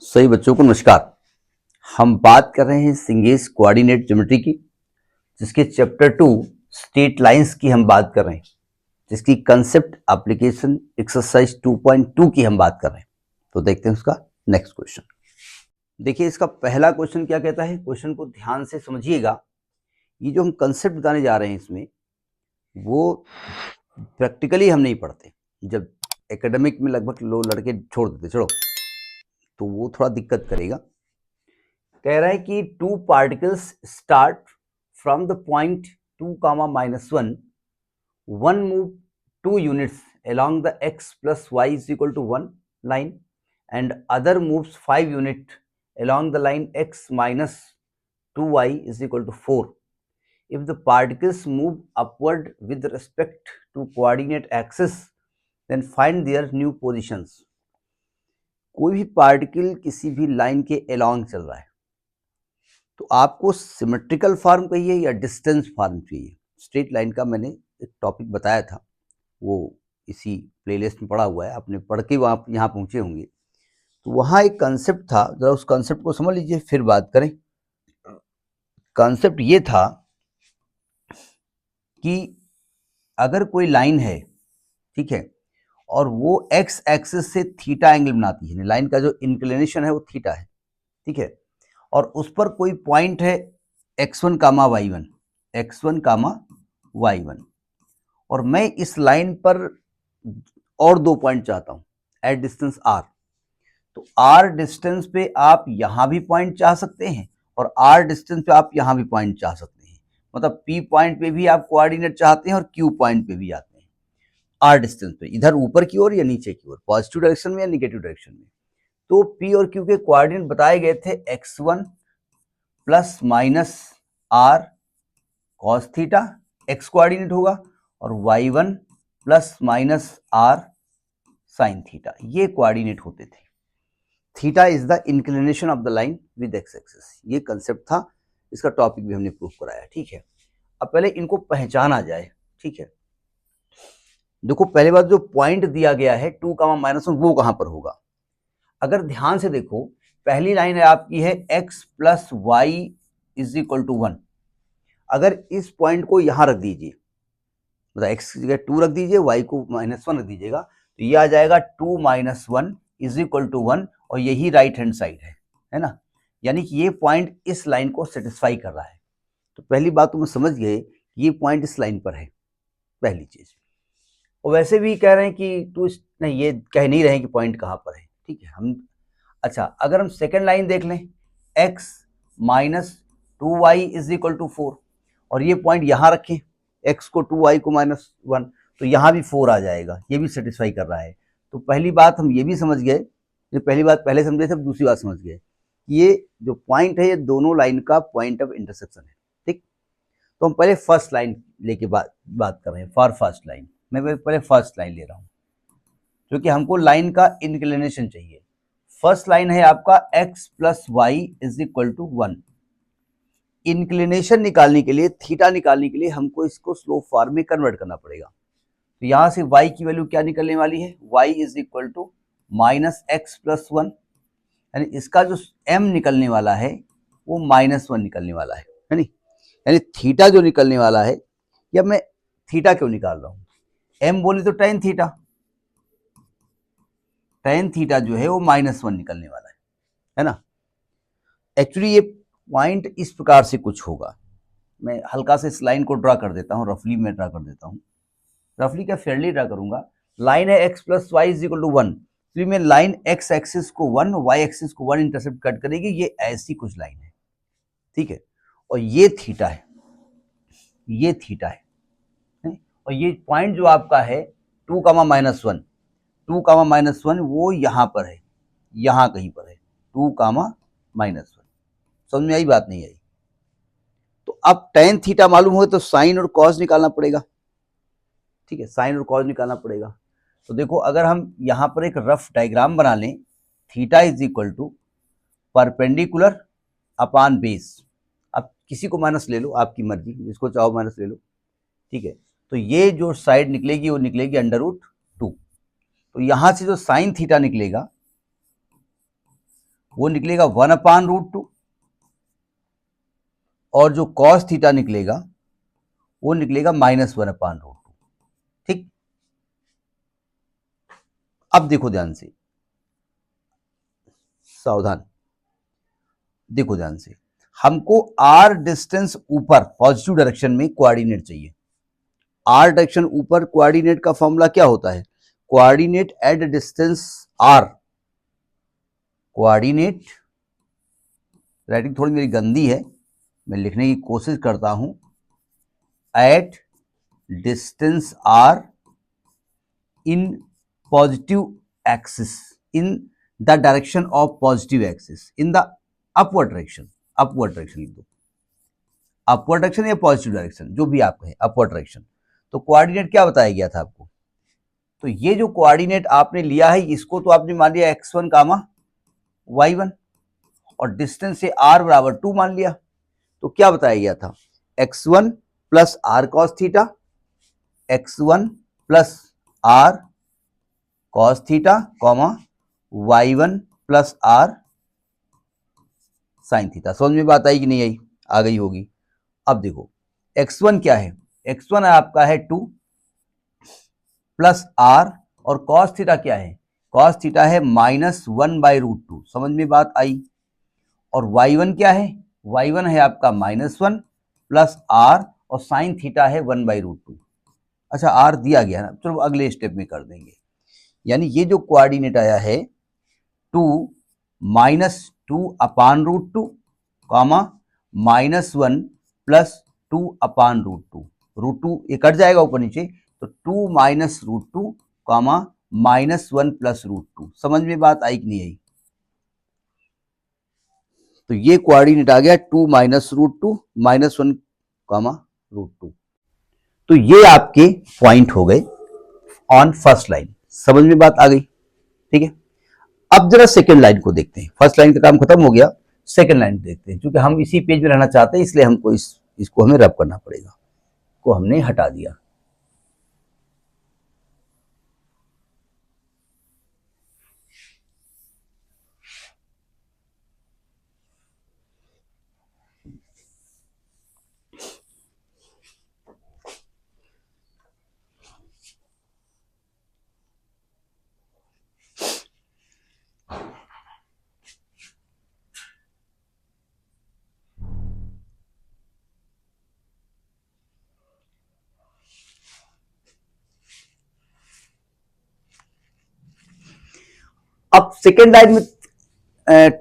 सही बच्चों को नमस्कार। हम बात कर रहे हैं सिंगेस कोऑर्डिनेट ज्योमेट्री की, जिसके चैप्टर 2 स्ट्रेट लाइंस की हम बात कर रहे हैं, जिसकी कंसेप्ट एप्लीकेशन एक्सरसाइज 2.2 की हम बात कर रहे हैं। तो देखते हैं उसका नेक्स्ट क्वेश्चन। देखिए इसका पहला क्वेश्चन क्या कहता है, क्वेश्चन को ध्यान से समझिएगा। ये जो हम कंसेप्ट बताने जा रहे हैं इसमें वो प्रैक्टिकली हम नहीं पढ़ते, जब एकेडमिक में लगभग लोग लड़के छोड़ देते, चलो तो वो थोड़ा दिक्कत करेगा। कह रहा है कि two particles start from the point 2, -1, one move 2 units along the x plus y is equal to 1 line and other moves 5 unit along the line x minus 2y is equal to 4. If the particles move upward with respect to coordinate axis, then find their new positions. कोई भी particle किसी भी line के along चल रहा है तो आपको सिमेट्रिकल फॉर्म चाहिए या डिस्टेंस फॉर्म चाहिए। स्ट्रेट लाइन का मैंने एक टॉपिक बताया था, वो इसी प्लेलिस्ट में पढ़ा हुआ है, आपने पढ़ के आप यहाँ पहुँचे होंगे। तो वहाँ एक कंसेप्ट था, ज़रा उस कंसेप्ट को समझ लीजिए फिर बात करें। कंसेप्ट ये था कि अगर कोई लाइन है, ठीक है, और वो एक्स एक्सिस से थीटा एंगल बनाती है, लाइन का जो इंक्लिनेशन है वो थीटा है, ठीक है, और उस पर कोई पॉइंट है x1, y1, x1, y1, और मैं इस लाइन पर और 2 पॉइंट चाहता हूं एट डिस्टेंस r। तो r डिस्टेंस पे आप यहां भी पॉइंट चाह सकते हैं और r डिस्टेंस पे आप यहां भी पॉइंट चाह सकते हैं। मतलब p पॉइंट पे भी आप कोऑर्डिनेट चाहते हैं और q पॉइंट पे भी जाते हैं। r डिस्टेंस पे इधर ऊपर की ओर या नीचे की ओर, पॉजिटिव डायरेक्शन में या निगेटिव डायरेक्शन में। तो p और q के कोऑर्डिनेट बताए गए थे x1 plus minus R cos theta, X coordinate होगा, और y1 plus minus R sine theta, ये कोऑर्डिनेट होते थे। Theta is the inclination of the line with X axis, ये कंसेप्ट था। इसका टॉपिक भी हमने प्रूफ कराया, ठीक है। अब पहले इनको पहचाना जाए, ठीक है। देखो पहले बात, जो पॉइंट दिया गया है 2, -1, वो कहां पर होगा। अगर ध्यान से देखो, पहली लाइन है आपकी है x plus y is equal to 1। अगर इस पॉइंट को यहां रख दीजिए, मतलब x की जगह 2 रख दीजिए, y को -1 रख दीजिएगा, तो ये आ जाएगा 2 - 1 इज इक्वल टू 1, और यही राइट हैंड साइड है ना। यानी कि ये पॉइंट इस लाइन को सेटिस्फाई कर रहा है। तो पहली बात तुम समझ गए, ये पॉइंट इस लाइन पर है, पहली चीज। और वैसे भी कह रहे हैं कि तू नहीं, ये कह नहीं रहे हैं कि पॉइंट कहां पर है, ठीक है। हम अच्छा, अगर हम सेकेंड लाइन देख लें, x minus 2y is equal to 4, और ये पॉइंट यहां रखें, x को 2y को -1, तो यहां भी 4 आ जाएगा, ये भी सेटिस्फाई कर रहा है। तो पहली बात हम ये भी समझ गए, ये पहली बात पहले समझे थे, दूसरी बात समझ गए, ये जो पॉइंट है ये दोनों लाइन का पॉइंट ऑफ इंटरसेक्शन है, ठीक। तो हम पहले फर्स्ट लाइन लेके बात कर रहे हैं, फॉर फर्स्ट लाइन। मैं पहले फर्स्ट लाइन ले रहा हूं, क्योंकि हमको लाइन का इंक्लिनेशन चाहिए। फर्स्ट लाइन है आपका x plus y is equal to 1। Inclination निकालने के लिए, थीटा निकालने के लिए हमको इसको स्लोप फॉर्म में कन्वर्ट करना पड़ेगा। तो यहां से y की वैल्यू क्या निकलने वाली है, y is equal to minus x plus 1, यानी इसका जो m निकलने वाला है वो -1 निकलने वाला है नहीं, यानी थीटा जो निकलने वाला है, या मैं थीटा क्यों निकाल रहा हूं, m बोले तो टेन थीटा, टेन थीटा जो है वो -1 निकलने वाला है ना। एक्चुअली ये पॉइंट इस प्रकार से कुछ होगा, मैं हल्का से इस लाइन को ड्रा कर देता हूँ, रफली मैं ड्रा कर देता हूँ, रफली क्या फेयरली ड्रा करूंगा। लाइन है x plus y is equal to 1, तो मैं लाइन x एक्सिस को 1, y एक्सिस को 1 इंटरसेप्ट कट करेगी, ये ऐसी कुछ लाइन है, ठीक है। और ये थीटा है, ये थीटा है, और ये पॉइंट जो आपका है 2, -1, 2, -1 वो यहां पर है, यहां कहीं पर है 2, -1। समझ में आई बात, नहीं आई? तो अब tan थीटा मालूम हो तो साइन और कॉस निकालना पड़ेगा, ठीक है, साइन और कॉस निकालना पड़ेगा। तो देखो अगर हम यहां पर एक रफ डायग्राम बना लें, theta is equal to perpendicular upon base, अब किसी को माइनस ले लो, आपकी मर्जी, जिसको चाहो माइनस ले लो, ठीक है। तो ये जो साइड निकलेगी वो निकलेगी √2। तो यहां से जो साइन थीटा निकलेगा वो निकलेगा 1/√2 और जो cos थीटा निकलेगा वो निकलेगा -1/√2। ठीक, अब देखो ध्यान से, सावधान, देखो ध्यान से, हमको r डिस्टेंस ऊपर पॉजिटिव डायरेक्शन में कोऑर्डिनेट चाहिए। r डायरेक्शन ऊपर कोऑर्डिनेट का फॉर्मूला क्या होता है? Coordinate at distance r, coordinate, writing थोड़ी मेरी गंदी है, मैं लिखने की कोशिश करता हूं, at distance r in positive axis, in the direction of positive axis, in the upward direction, upward direction लिख दो, अपवर्ड डायरेक्शन या पॉजिटिव डायरेक्शन जो भी आप कहें, अपवर्ड डायरेक्शन। तो कोऑर्डिनेट क्या बताया गया था आपको? तो ये जो कोऑर्डिनेट आपने लिया है इसको तो आपने मान लिया x1, y1 और डिस्टेंस से r बराबर 2 मान लिया। तो क्या बताया गया था? x1 plus r cos theta, x1 plus r cos theta, y1 plus r sin theta. समझ में बात आई कि नहीं आई? आ गई होगी। अब देखो x1 क्या है? x1 आपका है 2 प्लस r और cos थीटा क्या है? cos थीटा है -1/√2। समझ में बात आई? और y1 क्या है? y1 है आपका -1 प्लस r और sin थीटा है 1/√2। अच्छा, r दिया गया ना, चलो अगले स्टेप में कर देंगे। यानी ये जो कोऑर्डिनेट आया है 2 -2/√2, -1 प्लस 2/√2, √2 ये कट जाएगा ऊपर नीचे, तो 2 -√2, -1 प्लस √2। समझ में बात आई कि नहीं आई? तो ये कोऑर्डिनेट आ गया 2 -√2, -1, √2। तो ये आपके पॉइंट हो गए ऑन फर्स्ट लाइन। समझ में बात आ गई? ठीक है, अब जरा सेकेंड लाइन को देखते हैं। फर्स्ट लाइन का काम खत्म हो गया, सेकेंड लाइन देखते हैं। क्योंकि हम इसी पेज में रहना चाहते हैं इसलिए हमको इसको हमें रब करना पड़ेगा, को हमने हटा दिया। अब सेकेंड लाइन में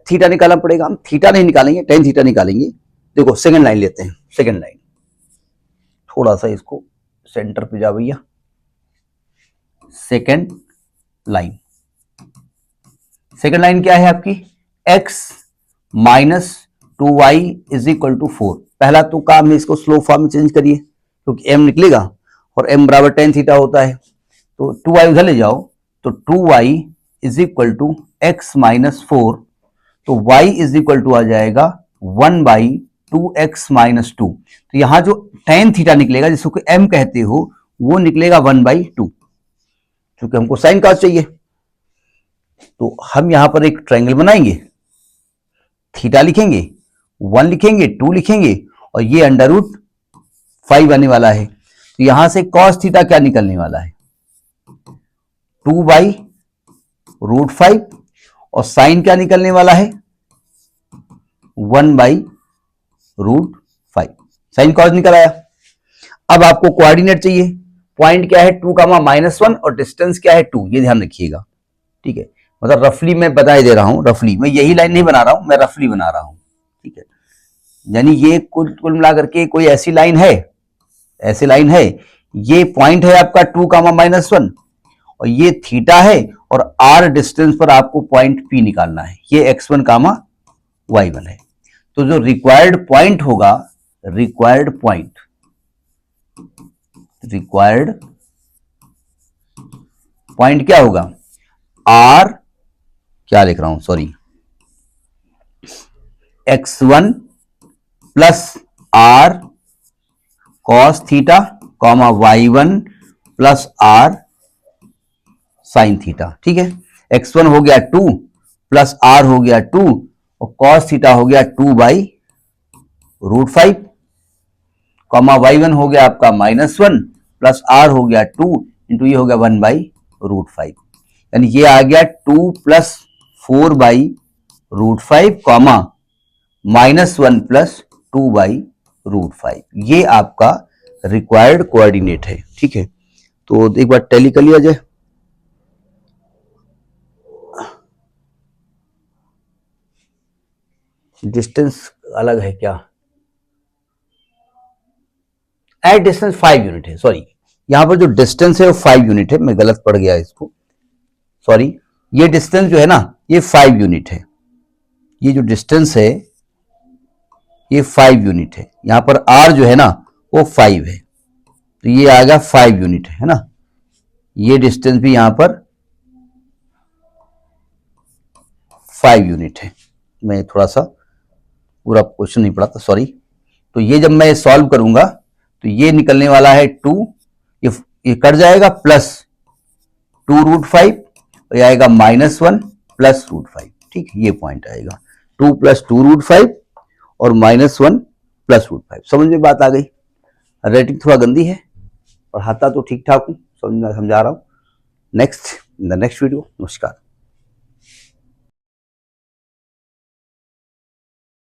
थीटा निकालना पड़ेगा। हम थीटा नहीं निकालेंगे, tan थीटा निकालेंगे। देखो सेकेंड लाइन लेते हैं। सेकेंड लाइन थोड़ा सा इसको सेंटर पे जा भैया। सेकेंड लाइन, सेकेंड लाइन क्या है आपकी? x minus 2y is equal to 4। पहला तो काम है इसको स्लो फॉर्म में चेंज करिए, क्योंकि m निकलेगा और m बराबर tan थीटा होता है। तो 2y उधर ले जाओ, तो 2y is equal to x minus 4, तो y इज इक्वल टू आ जाएगा 1/2x माइनस 2। तो यहां जो tan थीटा निकलेगा, जिसको m कहते हो, वो निकलेगा 1/2, क्योंकि हमको साइन cos चाहिए। तो हम यहां पर एक ट्रायंगल बनाएंगे, थीटा लिखेंगे, 1 लिखेंगे, 2 लिखेंगे, और ये √5 आने वाला है। तो यहां से cos थीटा क्या निकलने वाला है? 2/√5, और साइन क्या निकलने वाला है? 1/√5। साइन cos निकल आया। अब आपको कोऑर्डिनेट चाहिए। पॉइंट क्या है? 2, -1, और डिस्टेंस क्या है? 2। ये ध्यान रखिएगा, ठीक है। मतलब रफली मैं बता दे रहा हूं, रफली मैं यही लाइन नहीं बना रहा हूं, मैं रफली बना रहा हूं, ठीक है। यानी ये कुल मिला करके कोई ऐसी लाइन है, ऐसी लाइन है, ये पॉइंट है आपका 2, -1, और ये थीटा है, और r डिस्टेंस पर आपको पॉइंट P निकालना है। ये x1, y1 है। तो जो रिक्वायर्ड पॉइंट होगा, रिक्वायर्ड पॉइंट क्या होगा? r, क्या लिख रहा हूं, sorry, x1 plus r cos theta, y1 plus r sin theta. ठीक है, x1 हो गया 2, प्लस आर हो गया 2 और कॉस थीटा हो गया 2/√5, कॉमा y1 हो गया आपका -1 प्लस आर हो गया 2 इंटू ये हो गया 1/√5, यानी ये आ गया 2 + 4/√5 कॉमा -1 + 2/√5, ये आपका रिक्वायर्ड कोऑर्डिनेट है। ठीक है, तो एक बार टैली कर लिया जाए। डिस्टेंस अलग है क्या? एट डिस्टेंस 5 यूनिट है, सॉरी यहां पर जो डिस्टेंस है वो 5 यूनिट है, मैं गलत पढ़ गया इसको, सॉरी। ये डिस्टेंस जो है ना ये 5 यूनिट है, ये जो डिस्टेंस है ये 5 यूनिट है, यहां पर r जो है ना वो 5 है, तो ये आ गया 5 यूनिट है ना। ये डिस्टेंस भी यहां पर 5 यूनिट है। मैं थोड़ा सा पूरा क्वेश्चन नहीं पढ़ा था, सॉरी। तो ये जब मैं सॉल्व करूंगा तो ये निकलने वाला है 2, ये कट जाएगा प्लस 2√5 और ये आएगा -1 + √5। ठीक है, ये पॉइंट आएगा 2 + 2√5 और -1 + √5। समझ में बात आ गई? रेटिंग थोड़ा गंदी है, पढ़ाता तो ठीक ठाक हूं, समझा रहा हूं। Next in the next video. नमस्कार।